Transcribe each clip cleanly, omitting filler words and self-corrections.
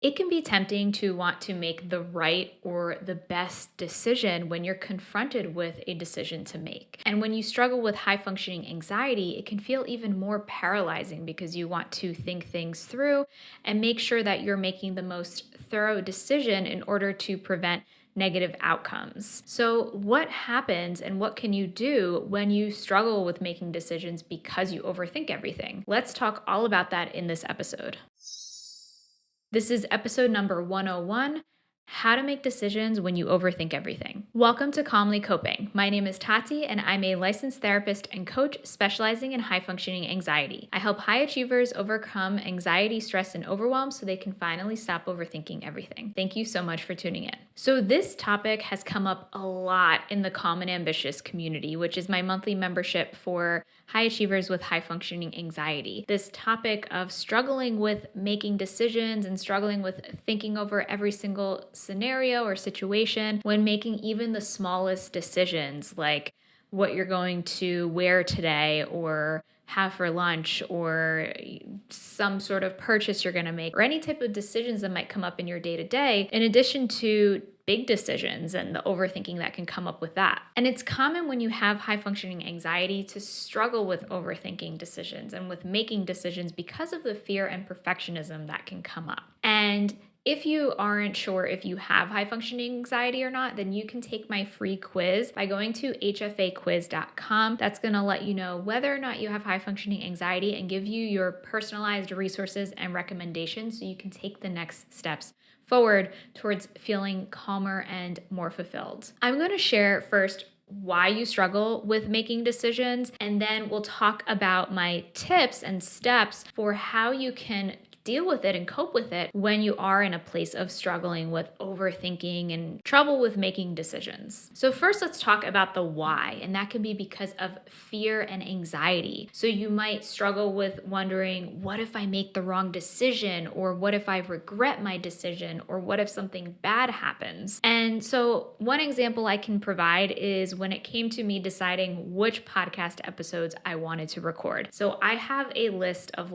It can be tempting to want to make the right or the best decision when you're confronted with a decision to make. And when you struggle with high functioning anxiety, it can feel even more paralyzing because you want to think things through and make sure that you're making the most thorough decision in order to prevent negative outcomes. So, what happens and what can you do when you struggle with making decisions because you overthink everything? Let's talk all about that in this episode. This is episode number 101, How to Make Decisions When You Overthink Everything. Welcome to Calmly Coping. My name is Tati, and I'm a licensed therapist and coach specializing in high functioning anxiety. I help high achievers overcome anxiety, stress, and overwhelm so they can finally stop overthinking everything. Thank you so much for tuning in. So, this topic has come up a lot in the Calm and Ambitious community, which is my monthly membership for high achievers with high functioning anxiety. This topic of struggling with making decisions and struggling with thinking over every single scenario or situation when making even the smallest decisions, like what you're going to wear today or have for lunch or some sort of purchase you're going to make or any type of decisions that might come up in your day to day, in addition to big decisions and the overthinking that can come up with that. And it's common when you have high functioning anxiety to struggle with overthinking decisions and with making decisions because of the fear and perfectionism that can come up. And if you aren't sure if you have high functioning anxiety or not, then you can take my free quiz by going to hfaquiz.com. That's going to let you know whether or not you have high functioning anxiety and give you your personalized resources and recommendations so you can take the next steps forward towards feeling calmer and more fulfilled. I'm going to share first why you struggle with making decisions, and then we'll talk about my tips and steps for how you can deal with it and cope with it when you are in a place of struggling with overthinking and trouble with making decisions. So first, let's talk about the why, and that can be because of fear and anxiety. So you might struggle with wondering, what if I make the wrong decision? Or what if I regret my decision? Or what if something bad happens? And so one example I can provide is when it came to me deciding which podcast episodes I wanted to record. So I have a list of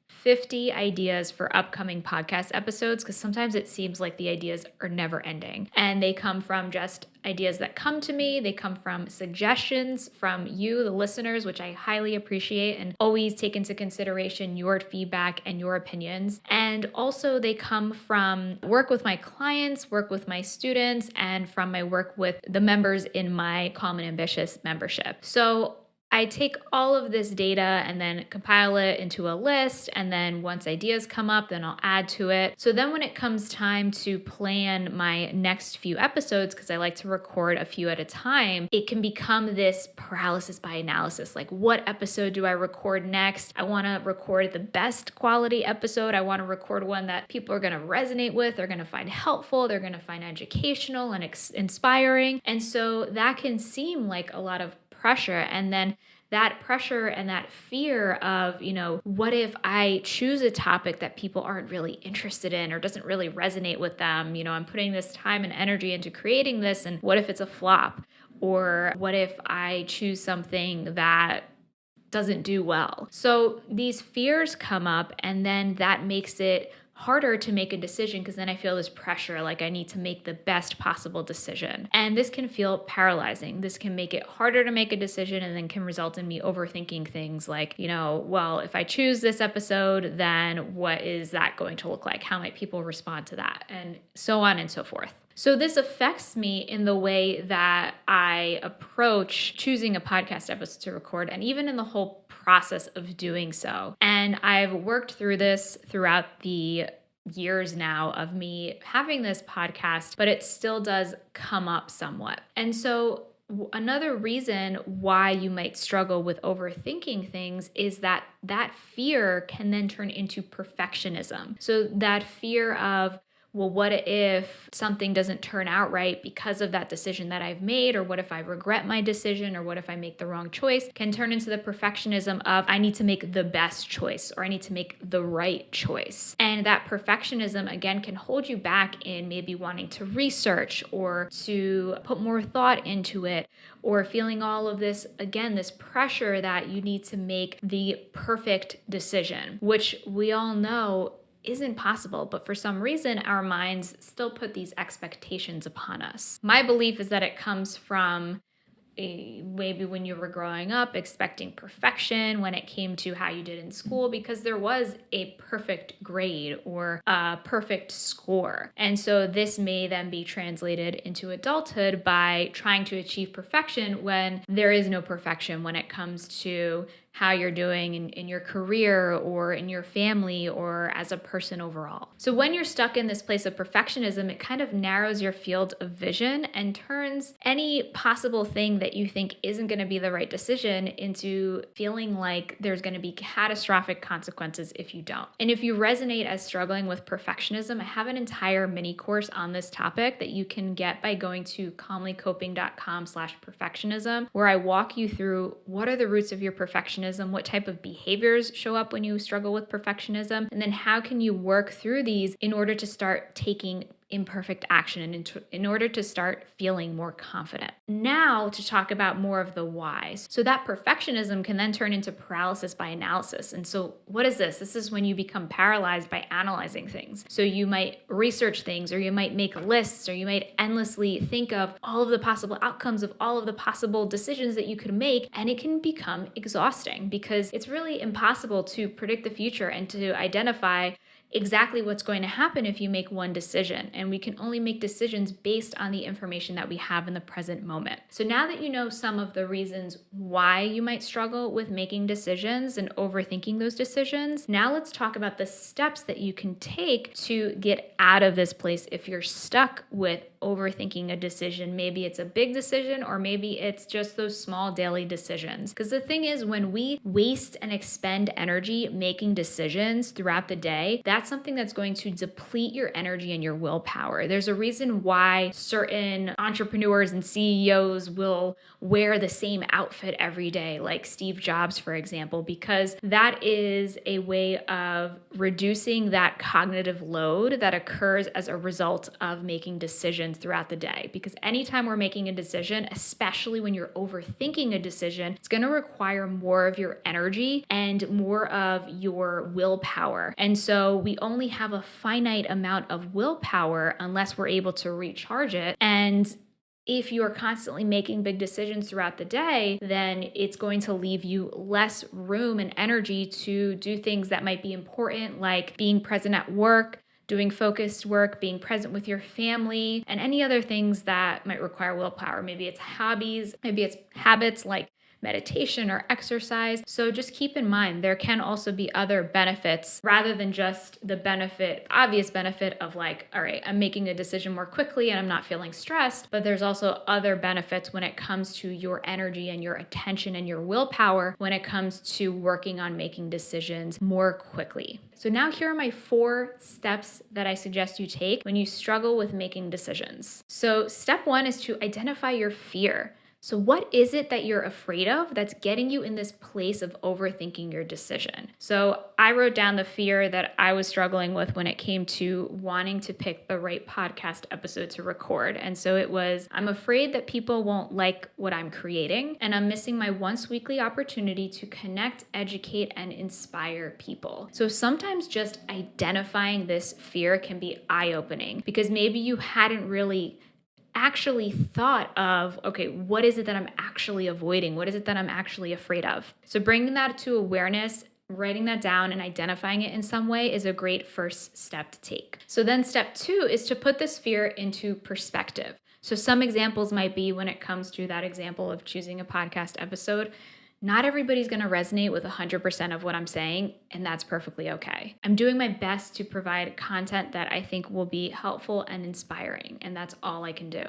50 ideas for upcoming podcast episodes because sometimes it seems like the ideas are never ending. And they come from just ideas that come to me. They come from suggestions from you, the listeners, which I highly appreciate and always take into consideration your feedback and your opinions. And also they come from work with my clients, work with my students, and from my work with the members in my Calm and Ambitious membership. So I take all of this data and then compile it into a list. And then once ideas come up, then I'll add to it. So then when it comes time to plan my next few episodes, because I like to record a few at a time, it can become this paralysis by analysis. Like, what episode do I record next? I want to record the best quality episode. I want to record one that people are going to resonate with. They're going to find helpful. They're going to find educational and inspiring. And so that can seem like a lot of pressure. And then that pressure and that fear of, what if I choose a topic that people aren't really interested in or doesn't really resonate with them? I'm putting this time and energy into creating this, and what if it's a flop? Or what if I choose something that doesn't do well? So these fears come up, and then that makes it harder to make a decision because then I feel this pressure, like I need to make the best possible decision. And this can feel paralyzing. This can make it harder to make a decision and then can result in me overthinking things like, well, if I choose this episode, then what is that going to look like? How might people respond to that? And so on and so forth. So this affects me in the way that I approach choosing a podcast episode to record, and even in the whole process of doing so. And I've worked through this throughout the years now of me having this podcast, but it still does come up somewhat. And so another reason why you might struggle with overthinking things is that fear can then turn into perfectionism. So that fear of, well, what if something doesn't turn out right because of that decision that I've made? Or what if I regret my decision? Or what if I make the wrong choice? Can turn into the perfectionism of, I need to make the best choice, or I need to make the right choice. And that perfectionism, again, can hold you back in maybe wanting to research or to put more thought into it, or feeling all of this, again, this pressure that you need to make the perfect decision, which we all know isn't possible, but for some reason, our minds still put these expectations upon us. My belief is that it comes from maybe when you were growing up expecting perfection when it came to how you did in school because there was a perfect grade or a perfect score. And so this may then be translated into adulthood by trying to achieve perfection when there is no perfection when it comes to how you're doing in your career or in your family or as a person overall. So when you're stuck in this place of perfectionism, it kind of narrows your field of vision and turns any possible thing that you think isn't going to be the right decision into feeling like there's going to be catastrophic consequences if you don't. And if you resonate as struggling with perfectionism, I have an entire mini course on this topic that you can get by going to calmlycoping.com/perfectionism, where I walk you through what are the roots of your perfectionism, what type of behaviors show up when you struggle with perfectionism, and then how can you work through these in order to start taking imperfect action and in order to start feeling more confident. Now to talk about more of the whys. So that perfectionism can then turn into paralysis by analysis. And so what is this? This is when you become paralyzed by analyzing things. So you might research things, or you might make lists, or you might endlessly think of all of the possible outcomes of all of the possible decisions that you could make. And it can become exhausting because it's really impossible to predict the future and to identify exactly what's going to happen if you make one decision. And we can only make decisions based on the information that we have in the present moment. So now that you know some of the reasons why you might struggle with making decisions and overthinking those decisions, now let's talk about the steps that you can take to get out of this place if you're stuck with overthinking a decision. Maybe it's a big decision, or maybe it's just those small daily decisions. Because the thing is, when we waste and expend energy making decisions throughout the day, that's something that's going to deplete your energy and your willpower. There's a reason why certain entrepreneurs and CEOs will wear the same outfit every day, like Steve Jobs, for example, because that is a way of reducing that cognitive load that occurs as a result of making decisions throughout the day. Because anytime we're making a decision, especially when you're overthinking a decision, it's going to require more of your energy and more of your willpower. And so we only have a finite amount of willpower unless we're able to recharge it. And if you are constantly making big decisions throughout the day, then it's going to leave you less room and energy to do things that might be important, like being present at work, doing focused work, being present with your family, and any other things that might require willpower. Maybe it's hobbies, maybe it's habits like meditation or exercise. So just keep in mind, there can also be other benefits rather than just the obvious benefit of like, all right, I'm making a decision more quickly and I'm not feeling stressed, but there's also other benefits when it comes to your energy and your attention and your willpower when it comes to working on making decisions more quickly. So now here are my 4 steps that I suggest you take when you struggle with making decisions. So step 1 is to identify your fear. So what is it that you're afraid of that's getting you in this place of overthinking your decision? So I wrote down the fear that I was struggling with when it came to wanting to pick the right podcast episode to record. And so it was, I'm afraid that people won't like what I'm creating, and I'm missing my once weekly opportunity to connect, educate, and inspire people. So sometimes just identifying this fear can be eye-opening because maybe you hadn't really actually thought of, okay, what is it that I'm actually avoiding? What is it that I'm actually afraid of? So bringing that to awareness, writing that down and identifying it in some way is a great first step to take. So then step 2 is to put this fear into perspective. So some examples might be when it comes to that example of choosing a podcast episode, not everybody's going to resonate with 100% of what I'm saying, and that's perfectly okay. I'm doing my best to provide content that I think will be helpful and inspiring, and that's all I can do.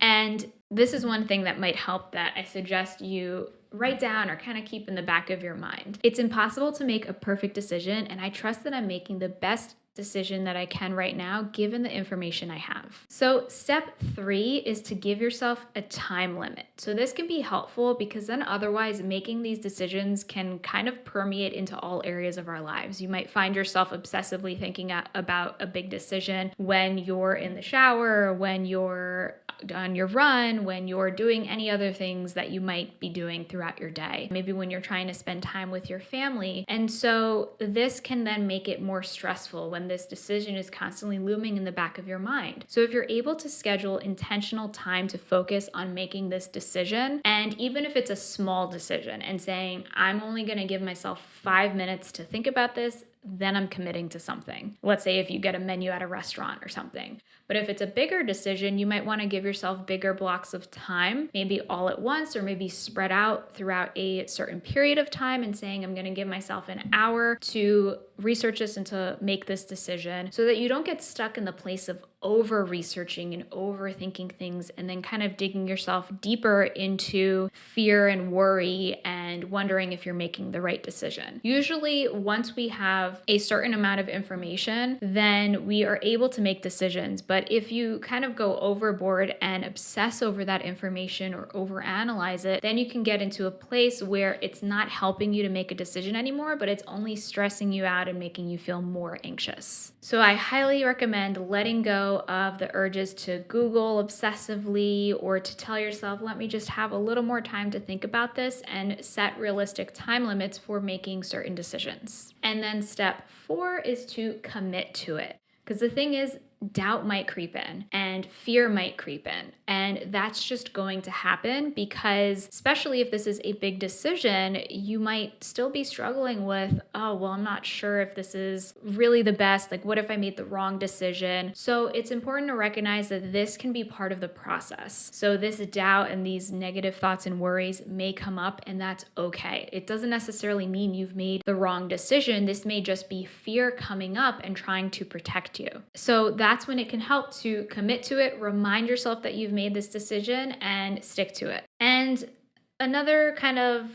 And this is one thing that might help that I suggest you write down or kind of keep in the back of your mind. It's impossible to make a perfect decision, and I trust that I'm making the best decision that I can right now, given the information I have. So step 3 is to give yourself a time limit. So this can be helpful because then otherwise making these decisions can kind of permeate into all areas of our lives. You might find yourself obsessively thinking about a big decision when you're in the shower, when you're on your run, when you're doing any other things that you might be doing throughout your day, maybe when you're trying to spend time with your family. And so this can then make it more stressful when this decision is constantly looming in the back of your mind. So if you're able to schedule intentional time to focus on making this decision, and even if it's a small decision and saying, I'm only going to give myself 5 minutes to think about this, then I'm committing to something. Let's say if you get a menu at a restaurant or something. But if it's a bigger decision, you might want to give yourself bigger blocks of time, maybe all at once, or maybe spread out throughout a certain period of time, and saying, I'm going to give myself an hour to research this and to make this decision, so that you don't get stuck in the place of over researching and overthinking things and then kind of digging yourself deeper into fear and worry and wondering if you're making the right decision. Usually, once we have a certain amount of information, then we are able to make decisions. But if you kind of go overboard and obsess over that information or overanalyze it, then you can get into a place where it's not helping you to make a decision anymore, but it's only stressing you out and making you feel more anxious. So I highly recommend letting go of the urges to Google obsessively or to tell yourself, let me just have a little more time to think about this, and set realistic time limits for making certain decisions. And then step 4 is to commit to it. Because the thing is, doubt might creep in and fear might creep in. And that's just going to happen because, especially if this is a big decision, you might still be struggling with, oh, well, I'm not sure if this is really the best. Like, what if I made the wrong decision? So it's important to recognize that this can be part of the process. So this doubt and these negative thoughts and worries may come up, and that's okay. It doesn't necessarily mean you've made the wrong decision. This may just be fear coming up and trying to protect you. So that's when it can help to commit to it, remind yourself that you've made this decision, and stick to it. And another kind of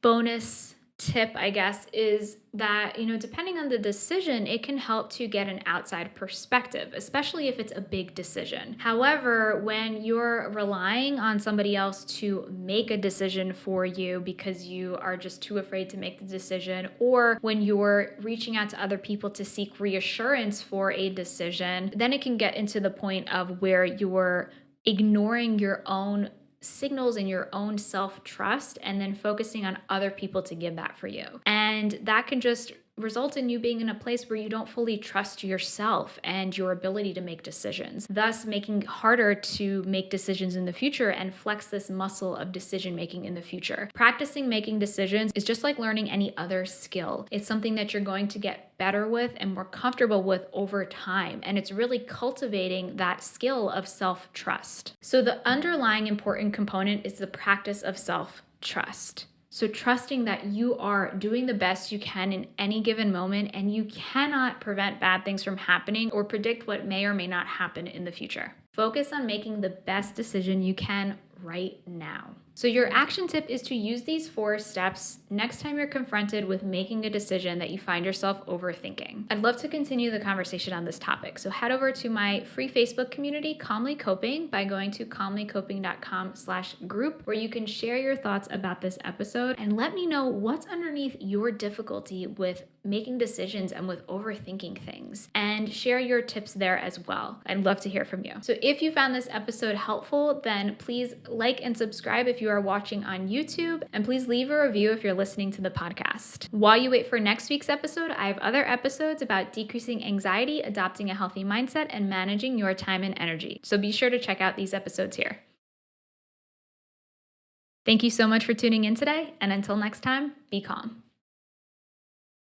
bonus tip, I guess, is that, depending on the decision, it can help to get an outside perspective, especially if it's a big decision. However, when you're relying on somebody else to make a decision for you because you are just too afraid to make the decision, or when you're reaching out to other people to seek reassurance for a decision, then it can get into the point of where you're ignoring your own signals and your own self-trust and then focusing on other people to give that for you. And that can just result in you being in a place where you don't fully trust yourself and your ability to make decisions, thus making it harder to make decisions in the future and flex this muscle of decision making in the future. Practicing making decisions is just like learning any other skill. It's something that you're going to get better with and more comfortable with over time. And it's really cultivating that skill of self-trust. So the underlying important component is the practice of self-trust. So trusting that you are doing the best you can in any given moment, and you cannot prevent bad things from happening or predict what may or may not happen in the future. Focus on making the best decision you can right now. So your action tip is to use these 4 steps next time you're confronted with making a decision that you find yourself overthinking. I'd love to continue the conversation on this topic. So head over to my free Facebook community, Calmly Coping, by going to calmlycoping.com/group, where you can share your thoughts about this episode and let me know what's underneath your difficulty with making decisions and with overthinking things, and share your tips there as well. I'd love to hear from you. So if you found this episode helpful, then please like and subscribe if you are watching on YouTube, and please leave a review if you're listening to the podcast. While you wait for next week's episode, I have other episodes about decreasing anxiety, adopting a healthy mindset, and managing your time and energy. So be sure to check out these episodes here. Thank you so much for tuning in today, and until next time, be calm.